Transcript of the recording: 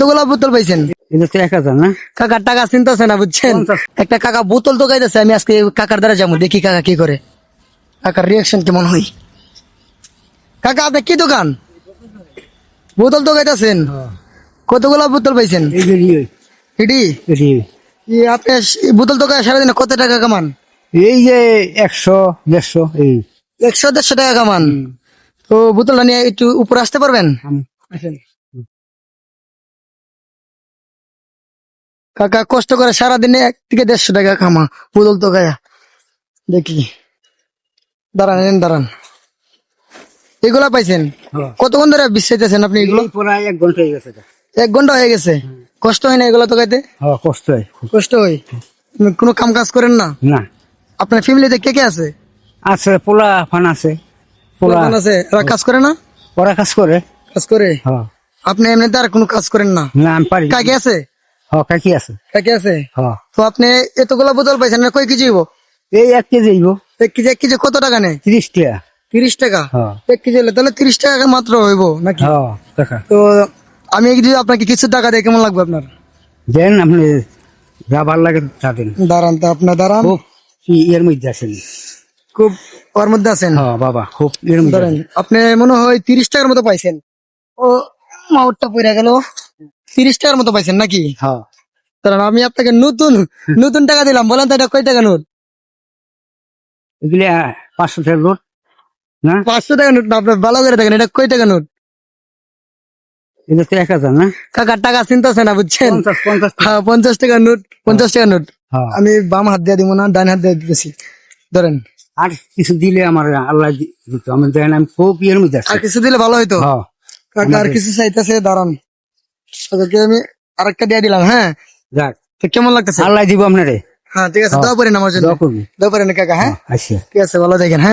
কতগুলা বোতল পাইছেন? এটা তো 1000 না? কাকার টাকা চিন্তাছে না বুঝছেন। 50 একটা কাকা বোতল তো গাইতেছে, আমি আজকে কাকার দ্বারা যাবো, দেখি কাকা কি করে, কাকার রিয়াকশন কেমন হয়। কাকা আপনি কি দোকান? বোতল তো গাইতেছেন, কতগুলা বোতল পাইছেন? এই যে এটি আপনি বোতল তো সারাদিনে কত টাকা কামান? এই যে 100 150 এই 100-150 টাকা কামান। তো বোতলটা নিয়ে একটু উপরে আসতে পারবেন? আসেন। কাকা কষ্ট করে সারাদিনে 1 থেকে 150 টাকা কামা বোতল তো গায়া। দেখি, দাঁড়ান দাঁড়ান, এগুলা পাইছেন? কতক্ষণ ধরে বিশ্রাইতেছেন আপনি এগুলো? প্রায় 1 ঘন্টা হয়ে গেছে। 1 ঘন্টা হয়ে গেছে। কষ্ট হয় না এগুলো তো গাইতে? হ্যাঁ, কষ্ট হয়। কষ্ট হয়। কোনো কাম কাজ করেন না? না, আপনার ফ্যামিলিতে কে কে আছে? আছে পোলা ফান আছে। পোলা পোলাপান আছে, এরা কাজ করে না? ওরা কাজ করে। কাজ করে। হ্যাঁ, আপনি এমনিতে আর কোনো কাজ করেন না? না আমি পারি। কাকি আছে? হ্যাঁ, কাকি আছে। কাকি আছে। হ্যাঁ, তো আপনি এতগুলা বোতল পাইছেন, না কয় কেজি হইব? এই 1 কেজি হইব। 1 কেজি, 1 কেজি কত টাকা নেয়? 30 টাকা। 30 টাকা। হ্যাঁ। 1 কেজি হলে তাহলে 30 টাকা মাত্র হইব নাকি? হ্যাঁ, টাকা তো আমি যদি আপনাকে কিছু টাকা দেয় কেমন লাগবে আপনার? দেন, আপনি যা ভালো লাগে তা দেন। দাঁড়ান তো, আপনার দাঁড়ান। খুব এর মধ্যে আছেন। খুব ওর মধ্যে আছেন। হ্যাঁ বাবা, খুব এর মধ্যে ধরেন আছেন। আপনি মনে হয় 30 টাকার মতো পাইছেন। ও মাউটটা পড়ে গেল। 30 টাকার মতো পাইছেন নাকি? হ্যাঁ, কারণ আমি আপনাকে নতুন নতুন টাকা দিলাম, বলেন তো এটা কয় টাকা নোট? এগুলি 500 টাকার নোট না? 500 টাকা নোট না, আপনার ভালো করে দেখেন, এটা কয় টাকা নোট? এটা তো 1000 না? কাকার টাকা চিন্তাছে না বুঝছেন। 50 হ্যাঁ, 50 টাকা নোট, 50 টাকা নোট। হ্যাঁ। আমি বাম হাত দিয়ে দিব না, ডান হাত দিয়ে দিতেছি। ধরেন, আর কিছু দিলে আমার আল্লাহ দিত। আমি দেখেন, আমি খুব এর মধ্যে আছি। আর কিছু দিলে ভালো হইতো। হ্যাঁ, কাকা আর কিছু চাইতেছে, দাঁড়ান, কাকাকে আমি আরেকটা দিয়ে দিলাম। হ্যাঁ, যাক, তো কেমন লাগতেছে? আল্লাহ দিব আপনারে। হ্যাঁ ঠিক আছে, দোয়া করেন আমার জন্য। দোয়া করবি। দোয়া করেন কাকা। হ্যাঁ আচ্ছা। ঠিক আছে, ভালো দেখেন। হ্যাঁ।